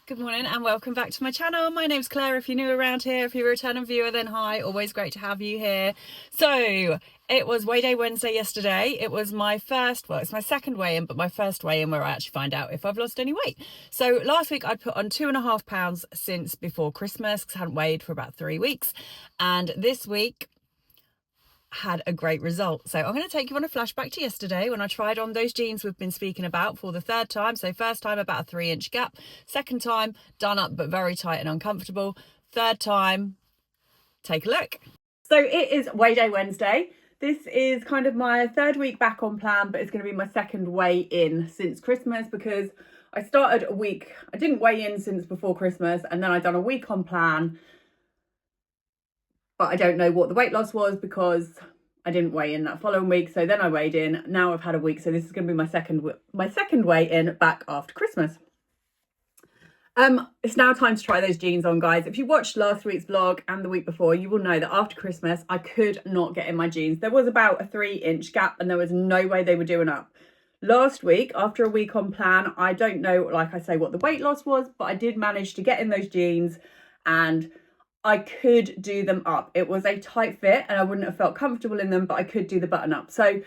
Good morning and welcome back to my channel. My name's Claire. If you're new around here, if you're a returning viewer, then hi, always great to have you here. So it was weigh day Wednesday yesterday. It was my first, well, it's my second weigh-in, but my first weigh-in where I actually find out if I've lost any weight. So last week I put on 2.5 pounds since before Christmas because I hadn't weighed for about 3 weeks. And this week had a great result. So I'm going to take you on a flashback to yesterday when I tried on those jeans we've been speaking about for the third time. So first time about a 3-inch gap, second time done up but very tight and uncomfortable, third time, take a look. So it is weigh day Wednesday. This is kind of my third week back on plan, but it's going to be my second weigh in since Christmas because I started a week, I didn't weigh in since before Christmas, and then I done a week on plan, but I don't know what the weight loss was because I didn't weigh in that following week. So then I weighed in. Now I've had a week, so this is going to be my second weigh in back after Christmas. It's now time to try those jeans on, guys. If you watched last week's vlog and the week before, you will know that after Christmas I could not get in my jeans. There was about a 3-inch gap and there was no way they were doing up. Last week, after a week on plan, I don't know, like I say, what the weight loss was, but I did manage to get in those jeans and I could do them up. It was a tight fit and I wouldn't have felt comfortable in them, but I could do the button up. So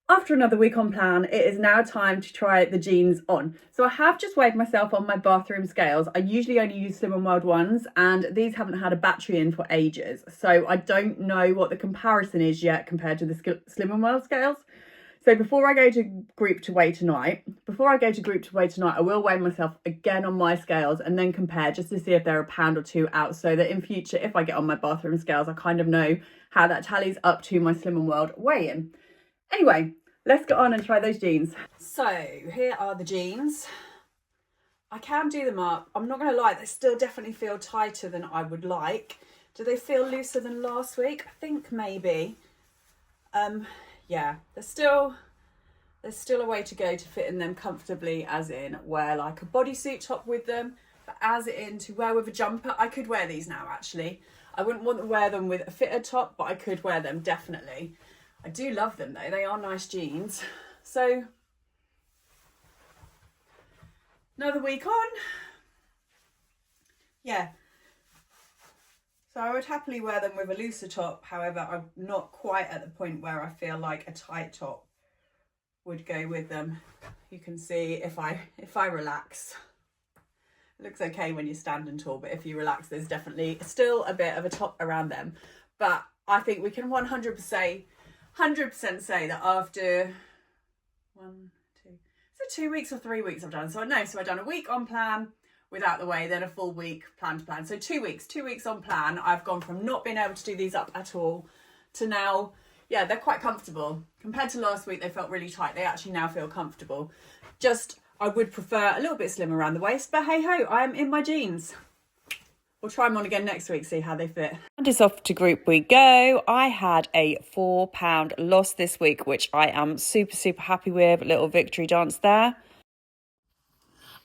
after another week on plan, it is now time to try the jeans on. So I have just weighed myself on my bathroom scales. I usually only use Slim & World ones, and these haven't had a battery in for ages. So I don't know what the comparison is yet compared to the Slim & World scales. So before I go to group to weigh tonight, I will weigh myself again on my scales and then compare just to see if they're a pound or two out, so that in future, if I get on my bathroom scales, I kind of know how that tallies up to my Slim & World weigh-in. Anyway, let's get on and try those jeans. So here are the jeans. I can do them up. I'm not going to lie, they still definitely feel tighter than I would like. Do they feel looser than last week? I think maybe. Yeah, there's still a way to go to fit in them comfortably, as in wear like a bodysuit top with them, but as in to wear with a jumper. I could wear these now, actually. I wouldn't want to wear them with a fitted top, but I could wear them, definitely. I do love them though, they are nice jeans. So, another week on. Yeah. So I would happily wear them with a looser top. However, I'm not quite at the point where I feel like a tight top would go with them. You can see if I relax, it looks okay when you're standing tall, but if you relax, there's definitely still a bit of a top around them. But I think we can 100% say that after 2 weeks or 3 weeks I've done. So I've done a week on plan without the weigh, then a full week plan to plan. So 2 weeks on plan. I've gone from not being able to do these up at all to now, yeah, they're quite comfortable. Compared to last week, they felt really tight. They actually now feel comfortable. Just, I would prefer a little bit slim around the waist, but hey ho, I'm in my jeans. We'll try them on again next week, see how they fit. And it's off to group we go. I had a £4 loss this week, which I am super happy with. Little victory dance there.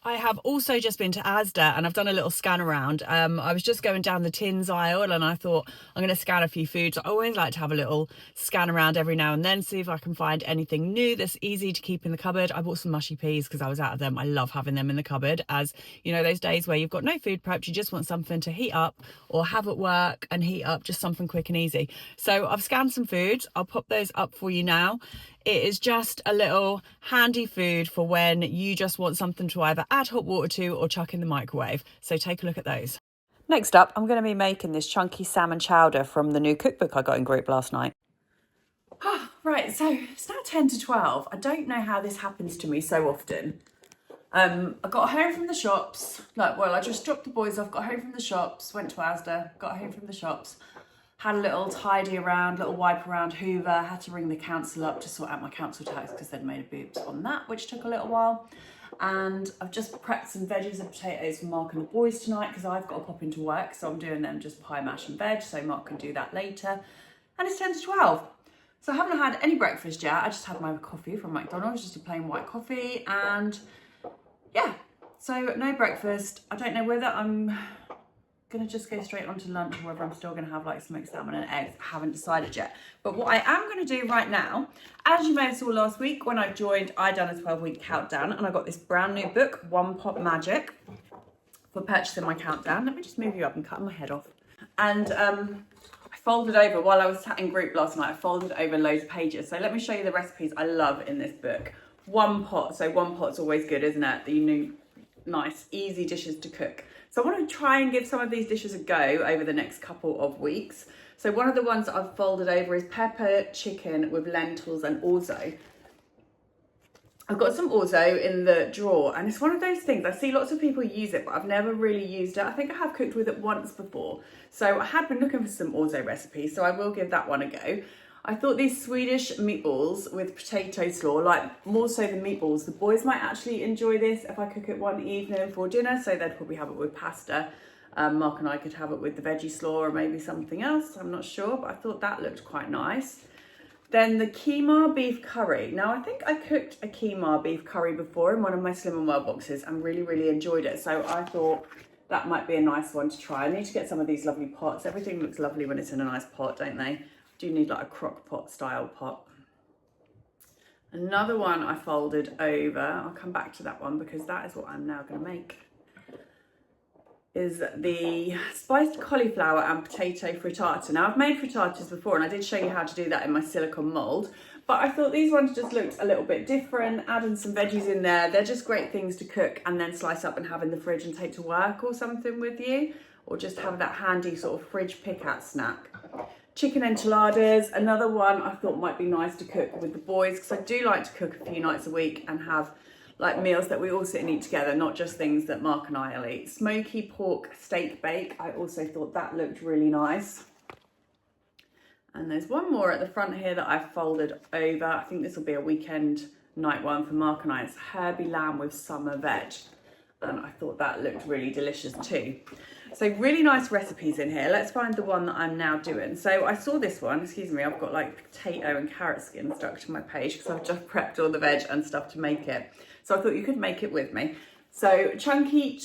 I have also just been to Asda and I've done a little scan around. I was just going down the tins aisle and I thought I'm going to scan a few foods. I always like to have a little scan around every now and then, see if I can find anything new that's easy to keep in the cupboard. I bought some mushy peas because I was out of them. I love having them in the cupboard, as you know, those days where you've got no food prepped, you just want something to heat up or have at work and heat up, just something quick and easy. So I've scanned some foods. I'll pop those up for you now. It is just a little handy food for when you just want something to either add hot water to or chuck in the microwave. So take a look at those. Next up, I'm going to be making this chunky salmon chowder from the new cookbook I got in group last night. Right, so it's now 10 to 12. I don't know how this happens to me so often. I got home from the shops. I just dropped the boys off, got home from the shops, went to Asda, got home from the shops. Had a little tidy around, little wipe around, hoover, had to ring the council up to sort out my council tax because they'd made a boops on that, which took a little while. And I've just prepped some veggies and potatoes for Mark and the boys tonight because I've got to pop into work, so I'm doing them just pie, mash and veg, so Mark can do that later. And it's 10 to 12. So I haven't had any breakfast yet. I just had my coffee from McDonald's, just a plain white coffee, and yeah, so no breakfast. I don't know whether I'm gonna just go straight on to lunch or whether I'm still gonna have like smoked salmon and eggs. I haven't decided yet. But what I am gonna do right now, as you may have saw last week when I joined, I done a 12-week countdown and I got this brand new book, One Pot Magic. for purchasing my countdown. Let me just move you up and cut my head off. And I folded over, while I was sat in group last night, I folded over loads of pages. So let me show you the recipes I love in this book. One pot, so one pot's always good, isn't it? The new, nice, easy dishes to cook. So I want to try and give some of these dishes a go over the next couple of weeks. So one of the ones that I've folded over is pepper chicken with lentils and orzo. I've got some orzo in the drawer, and it's one of those things, I see lots of people use it, but I've never really used it. I think I have cooked with it once before. So I had been looking for some orzo recipes, so I will give that one a go. I thought these Swedish meatballs with potato slaw, like more so than meatballs, the boys might actually enjoy this if I cook it one evening for dinner, so they'd probably have it with pasta. Mark and I could have it with the veggie slaw or maybe something else, I'm not sure, but I thought that looked quite nice. Then the keema beef curry. Now I think I cooked a keema beef curry before in one of my Slim and Well boxes and really enjoyed it. So I thought that might be a nice one to try. I need to get some of these lovely pots. Everything looks lovely when it's in a nice pot, don't they? Do need like a crock pot style pot. Another one I folded over, I'll come back to that one because that is what I'm now going to make, is the spiced cauliflower and potato frittata. Now I've made frittatas before and I did show you how to do that in my silicone mould, but I thought these ones just looked a little bit different, adding some veggies in there. They're just great things to cook and then slice up and have in the fridge and take to work or something with you, or just have that handy sort of fridge pick-at snack. Chicken enchiladas, another one I thought might be nice to cook with the boys, because I do like to cook a few nights a week and have like meals that we all sit and eat together, not just things that Mark and I will eat. Smoky pork steak bake, I also thought that looked really nice. And there's one more at the front here that I've folded over. I think this will be a weekend night one for Mark and I. It's herby lamb with summer veg. And I thought that looked really delicious too. So really nice recipes in here. Let's find the one that I'm now doing. So I saw this one, excuse me, I've got like potato and carrot skin stuck to my page because I've just prepped all the veg and stuff to make it. So I thought you could make it with me. So chunky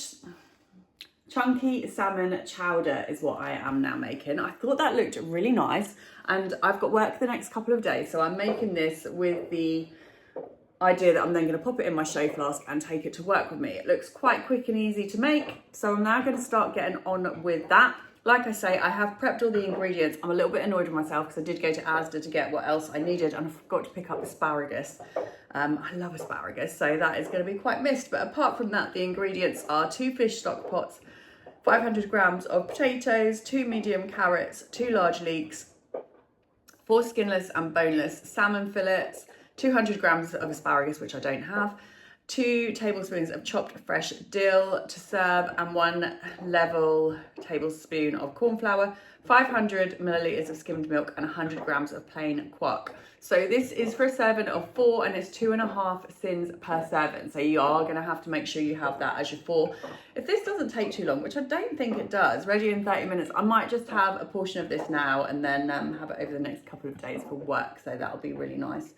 salmon chowder is what I am now making. I thought that looked really nice, and I've got work the next couple of days. So I'm making this with the idea that I'm then going to pop it in my show flask and take it to work with me. It looks quite quick and easy to make, so I'm now going to start getting on with that. Like I say, I have prepped all the ingredients. I'm a little bit annoyed with myself because I did go to Asda to get what else I needed and I forgot to pick up asparagus. I love asparagus, so that is going to be quite missed. But apart from that, the ingredients are 2 fish stock pots, 500 grams of potatoes, 2 medium carrots, 2 large leeks, 4 skinless and boneless salmon fillets, 200 grams of asparagus, which I don't have, 2 tablespoons of chopped fresh dill to serve, and 1 level tablespoon of corn flour, 500 millilitres of skimmed milk, and 100 grams of plain quark. So this is for a serving of 4 and it's 2.5 sins per serving. So you are going to have to make sure you have that as your 4. If this doesn't take too long, which I don't think it does, ready in 30 minutes, I might just have a portion of this now and then have it over the next couple of days for work. So that'll be really nice.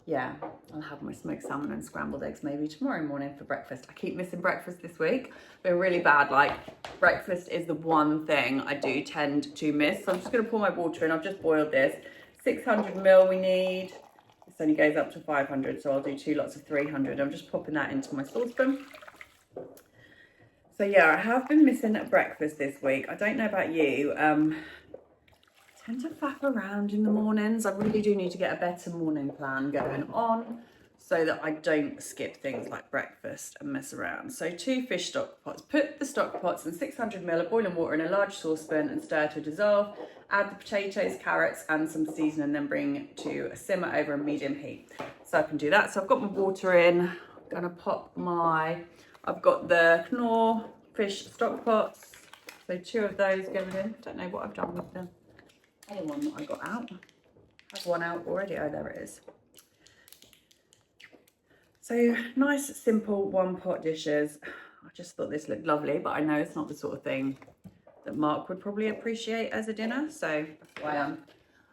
Yeah, I'll have my smoked salmon and scrambled eggs maybe tomorrow morning for breakfast. I keep missing breakfast this week. Been really bad. Like, breakfast is the one thing I do tend to miss. So I'm just going to pour my water in. I've just boiled this. 600 ml we need. This only goes up to 500, so I'll do 2 lots of 300. I'm just popping that into my saucepan. So yeah, I have been missing breakfast this week. I don't know about you. I tend to faff around in the mornings. I really do need to get a better morning plan going on so that I don't skip things like breakfast and mess around. So 2 fish stock pots. Put the stock pots in 600 ml of boiling water in a large saucepan and stir to dissolve. Add the potatoes, carrots and some seasoning, then bring to a simmer over a medium heat. So I can do that. So I've got my water in. I'm gonna pop I've got the Knorr fish stock pots. So 2 of those going in. Don't know what I've done with them. Other one that I got out. I have one out already. Oh, there it is. So nice, simple 1-pot dishes. I just thought this looked lovely, but I know it's not the sort of thing that Mark would probably appreciate as a dinner. So that's why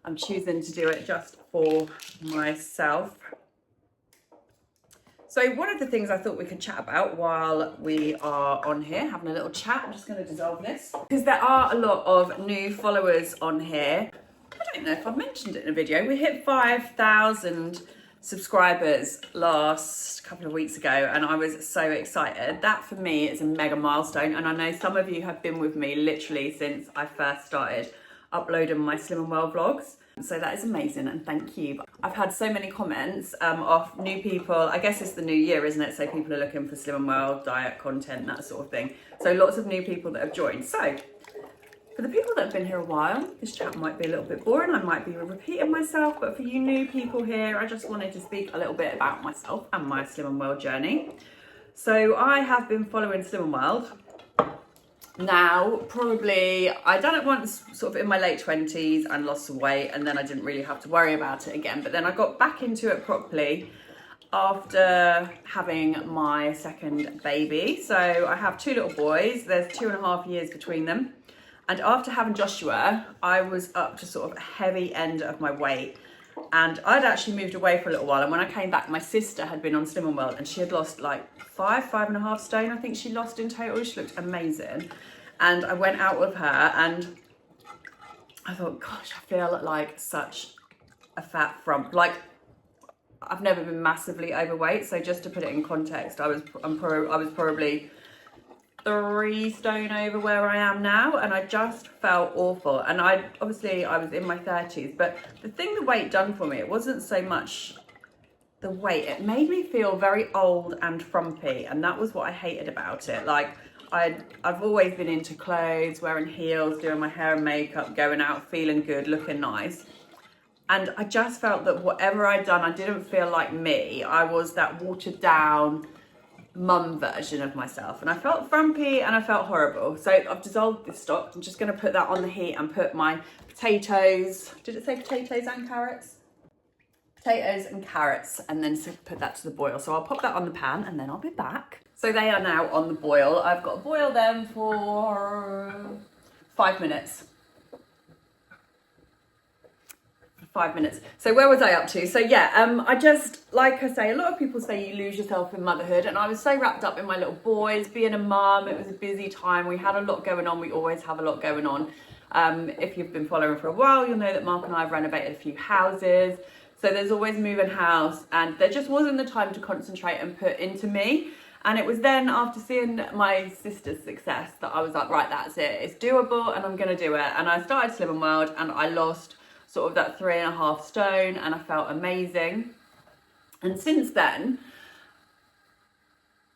I'm choosing to do it just for myself. So one of the things I thought we could chat about while we are on here, having a little chat, I'm just going to dissolve this, because there are a lot of new followers on here. I don't know if I've mentioned it in a video. We hit 5,000 subscribers last couple of weeks ago, and I was so excited. That for me is a mega milestone, and I know some of you have been with me literally since I first started uploading my Slim and Well vlogs. So that is amazing, and thank you. I've had so many comments of new people. I guess it's the new year, isn't it? So people are looking for Slim and Well diet content, that sort of thing. So lots of new people that have joined. So for the people that have been here a while, this chat might be a little bit boring. I might be repeating myself, but for you new people here, I just wanted to speak a little bit about myself and my Slim and Well journey. So I have been following Slim and Well now, probably, I done it once sort of in my late 20s and lost some weight, and then I didn't really have to worry about it again. But then I got back into it properly after having my second baby. So I have 2 little boys. There's 2.5 years between them. And after having Joshua, I was up to sort of a heavy end of my weight. And I'd actually moved away for a little while. And when I came back, my sister had been on Slim and Well, and she had lost like 5.5 stone, I think she lost in total. She looked amazing. And I went out with her, and I thought, gosh, I feel like such a fat frump. Like, I've never been massively overweight. So just to put it in context, I was probably 3 stone over where I am now, and I just felt awful. And I was in my 30s, but the thing the weight done for me, it wasn't so much the weight, it made me feel very old and frumpy, and that was what I hated about it. Like, I've always been into clothes, wearing heels, doing my hair and makeup, going out, feeling good, looking nice. And I just felt that whatever I'd done, I didn't feel like me. I was that watered down mum version of myself, and I felt frumpy and I felt horrible. So I've dissolved this stock. I'm just going to put that on the heat and put my potatoes, did it say potatoes and carrots? Potatoes and carrots, and then put that to the boil. So I'll pop that on the pan and then I'll be back. So they are now on the boil. I've got to boil them for 5 minutes. 5 minutes. So where was I up to? So yeah, I just, like I say, a lot of people say you lose yourself in motherhood, and I was so wrapped up in my little boys, being a mum. It was a busy time. We had a lot going on. We always have a lot going on. If you've been following for a while, you'll know that Mark and I have renovated a few houses. So there's always moving house, and there just wasn't the time to concentrate and put into me. And it was then after seeing my sister's success that I was like, right, that's it. It's doable, and I'm going to do it. And I started Slim and Well, and I lost sort of that 3.5 stone, and I felt amazing. And since then,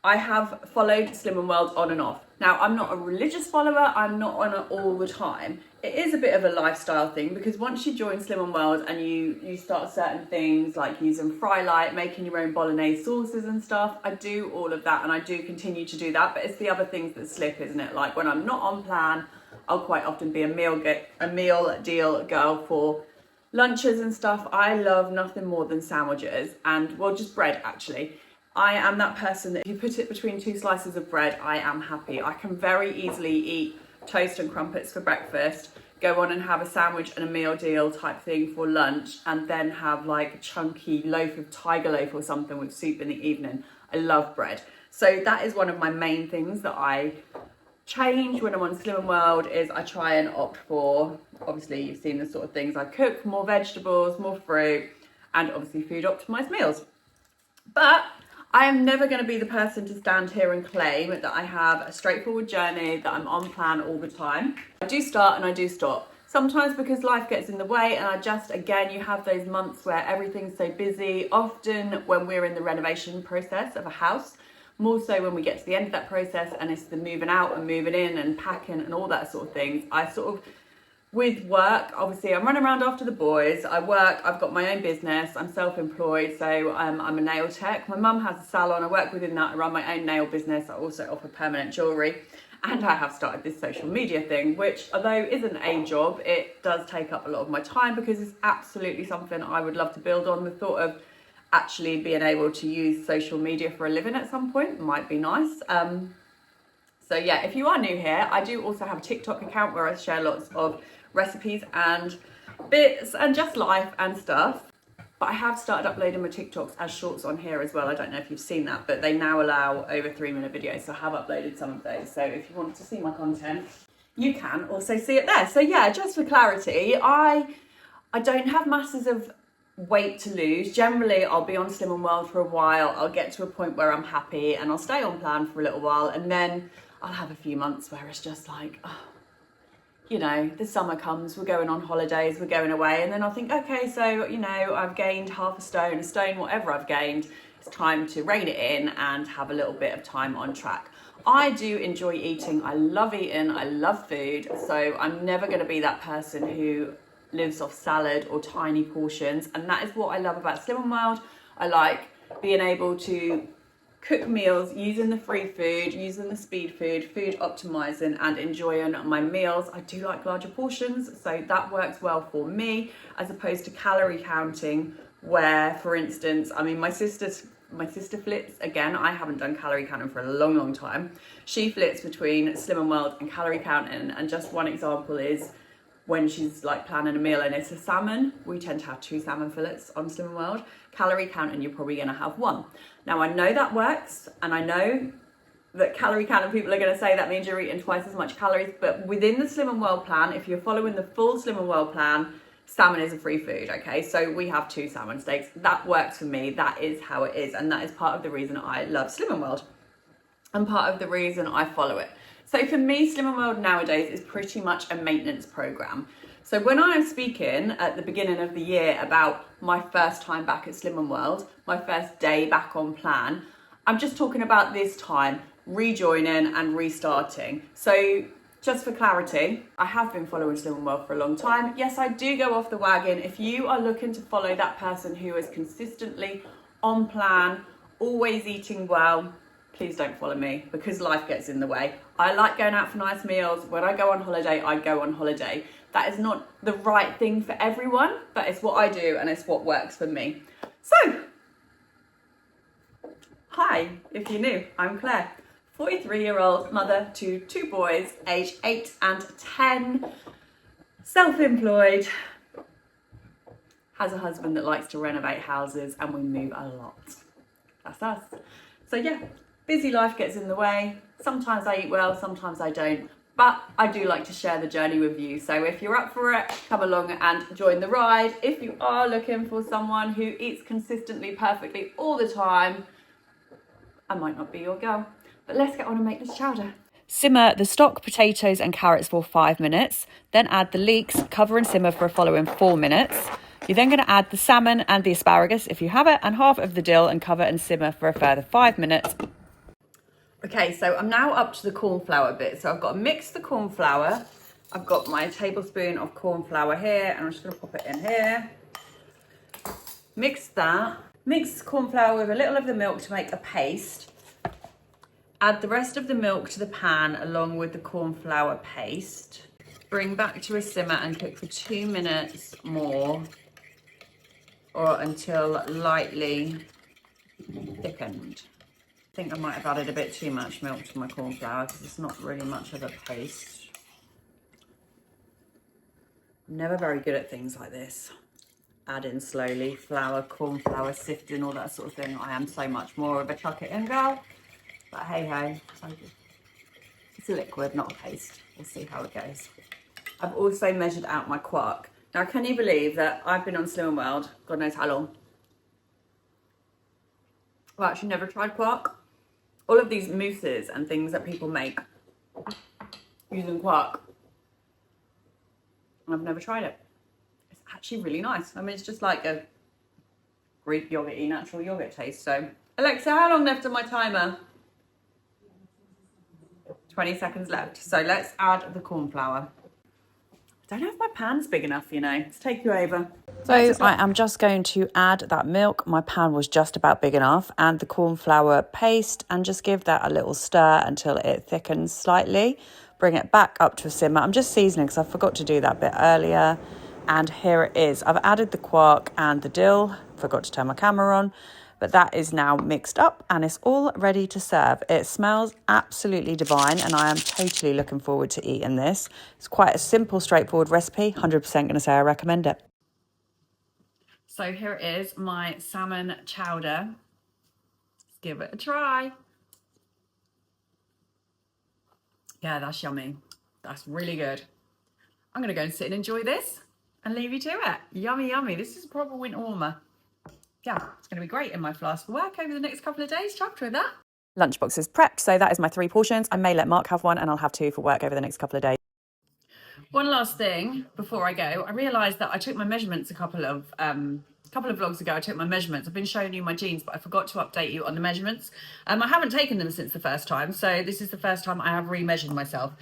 I have followed Slim and Well on and off. Now, I'm not a religious follower. I'm not on it all the time. It is a bit of a lifestyle thing, because once you join Slim and Well and you start certain things like using fry light, making your own bolognese sauces and stuff, I do all of that, and I do continue to do that. But it's the other things that slip, isn't it? Like when I'm not on plan, I'll quite often be a meal deal girl for lunches and stuff. I love nothing more than sandwiches, and well, just bread actually. I am that person that if you put it between 2 slices of bread, I am happy. I can very easily eat toast and crumpets for breakfast, go on and have a sandwich and a meal deal type thing for lunch, and then have like a chunky loaf of tiger loaf or something with soup in the evening. I love bread. So that is one of my main things that I change when I'm on Slim and Well, is I try and opt for, obviously you've seen the sort of things I cook, more vegetables, more fruit, and obviously food optimized meals. But I am never going to be the person to stand here and claim that I have a straightforward journey, that I'm on plan all the time. I do start and I do stop. Sometimes because life gets in the way, and I just, again, you have those months where everything's so busy. Often when we're in the renovation process of a house, more so when we get to the end of that process and it's the moving out and moving in and packing and all that sort of things, I sort of, with work, obviously I'm running around after the boys, I work, I've got my own business, I'm self-employed, so I'm a nail tech. My mum has a salon, I work within that, I run my own nail business, I also offer permanent jewellery, and I have started this social media thing, which although isn't a job, it does take up a lot of my time, because it's absolutely something I would love to build on. The thought of actually being able to use social media for a living at some point might be nice. So yeah, if you are new here, I do also have a TikTok account where I share lots of recipes and bits and just life and stuff. But I have started uploading my TikToks as shorts on here as well. I don't know if you've seen that, but they now allow over 3-minute videos. So I have uploaded some of those. So if you want to see my content, you can also see it there. So yeah, just for clarity, I don't have masses of weight to lose. Generally, I'll be on Slim and Well for a while. I'll get to a point where I'm happy and I'll stay on plan for a little while, and then I'll have a few months where it's just like, oh, you know, the summer comes, we're going on holidays, we're going away, and then I'll think, okay, so, you know, I've gained half a stone, whatever I've gained, it's time to rein it in and have a little bit of time on track. I do enjoy eating, I love eating, I love food, so I'm never going to be that person who lives off salad or tiny portions, and that is what I love about Slim and Wild. I like being able to cook meals using the free food, using the speed food, food optimizing, and enjoying my meals. I do like larger portions, so that works well for me, as opposed to calorie counting, where, for instance, I mean, my sister flits, again, I haven't done calorie counting for a long time. She flits between Slim and Wild and calorie counting, and just one example is when she's like planning a meal and it's a salmon, we tend to have 2 salmon fillets on Slim and Wild. Calorie counting, you're probably going to have 1. Now, I know that works, and I know that calorie counting people are going to say that means you're eating twice as much calories, but within the Slim and Well plan, if you're following the full Slim and Well plan, salmon is a free food, okay? So we have 2 salmon steaks. That works for me. That is how it is, and that is part of the reason I love Slim and Well, and part of the reason I follow it. So for me, Slim and Well nowadays is pretty much a maintenance program. So when I'm speaking at the beginning of the year about my first time back at Slim and Well, my first day back on plan, I'm just talking about this time, rejoining and restarting. So just for clarity, I have been following Slim and Well for a long time. Yes, I do go off the wagon. If you are looking to follow that person who is consistently on plan, always eating well, please don't follow me, because life gets in the way. I like going out for nice meals. When I go on holiday, I go on holiday. That is not the right thing for everyone, but it's what I do and it's what works for me. So, hi, if you're new, I'm Claire, 43-year-old mother to 2 boys, aged 8 and 10, self-employed, has a husband that likes to renovate houses, and we move a lot. That's us. So yeah, busy life gets in the way. Sometimes I eat well, sometimes I don't. But I do like to share the journey with you. So if you're up for it, come along and join the ride. If you are looking for someone who eats consistently, perfectly, all the time, I might not be your girl. But let's get on and make this chowder. Simmer the stock, potatoes and carrots for 5 minutes. Then add the leeks, cover and simmer for the following 4 minutes. You're then going to add the salmon and the asparagus, if you have it, and half of the dill, and cover and simmer for a further 5 minutes. Okay, so I'm now up to the corn flour bit. So I've got to mix the corn flour. I've got my tablespoon of corn flour here, and I'm just going to pop it in here. Mix that. Mix corn flour with a little of the milk to make a paste. Add the rest of the milk to the pan along with the corn flour paste. Bring back to a simmer and cook for 2 minutes more, or until lightly thickened. I think I might have added a bit too much milk to my corn flour because it's not really much of a paste. I'm never very good at things like this. Add in slowly, flour, corn flour, sifting, all that sort of thing. I am so much more of a chuck it in girl. But hey ho, it's a liquid, not a paste. We'll see how it goes. I've also measured out my quark. Now, can you believe that I've been on Slim and Well, God knows how long. I've actually never tried quark. All of these mousses and things that people make using quark, I've never tried it. It's actually really nice. I mean, it's just like a Greek yogurt-y, natural yogurt taste. So, Alexa, how long left on my timer? 20 seconds left. So let's add the corn flour. I don't know if my pan's big enough, you know. Let's take you over. So I am just going to add that milk. My pan was just about big enough, and the corn flour paste, and just give that a little stir until it thickens slightly. Bring it back up to a simmer. I'm just seasoning because I forgot to do that bit earlier. And here it is. I've added the quark and the dill. Forgot to turn my camera on. But that is now mixed up and it's all ready to serve. It smells absolutely divine, and I am totally looking forward to eating this. It's quite a simple, straightforward recipe. 100% going to say I recommend it. So here it is, my salmon chowder. Let's give it a try. Yeah, that's yummy. That's really good. I'm going to go and sit and enjoy this. and leave you to it. Yummy, yummy. This is a proper winter warmer. Yeah, it's going to be great in my flask for work over the next couple of days. Chuffed with that. Lunchbox is prepped, so that is my 3 portions. I may let Mark have one, and I'll have 2 for work over the next couple of days. One last thing before I go, I realised that I took my measurements a couple of vlogs ago. I took my measurements. I've been showing you my jeans, but I forgot to update you on the measurements. I haven't taken them since the first time, so this is the first time I have re-measured myself.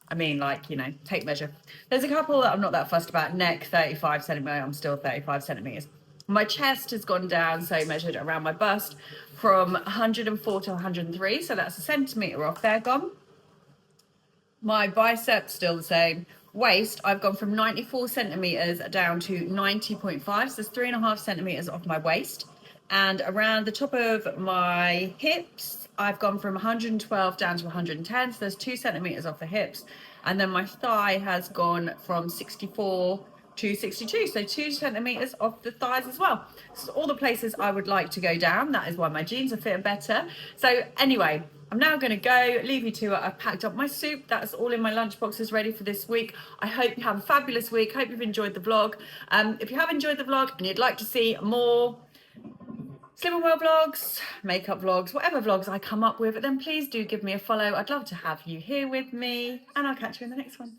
I mean, like, you know, tape measure. There's a couple that I'm not that fussed about. Neck, 35 centimetres, I'm still 35 centimetres. My chest has gone down, so measured around my bust, from 104 to 103, so that's a centimetre off there gone. My biceps still the same. Waist, I've gone from 94 centimetres down to 90.5, so there's 3.5 centimetres off my waist. And around the top of my hips, I've gone from 112 down to 110, so there's 2 centimetres off the hips. And then my thigh has gone from 64 to 62, so 2 centimetres off the thighs as well. So all the places I would like to go down. That is why my jeans are fitting better. So anyway, I'm now going to go, leave you to it. I've packed up my soup. That's all in my lunch boxes ready for this week. I hope you have a fabulous week. Hope you've enjoyed the vlog. If you have enjoyed the vlog and you'd like to see more Slim and Well vlogs, makeup vlogs, whatever vlogs I come up with, then please do give me a follow. I'd love to have you here with me, and I'll catch you in the next one.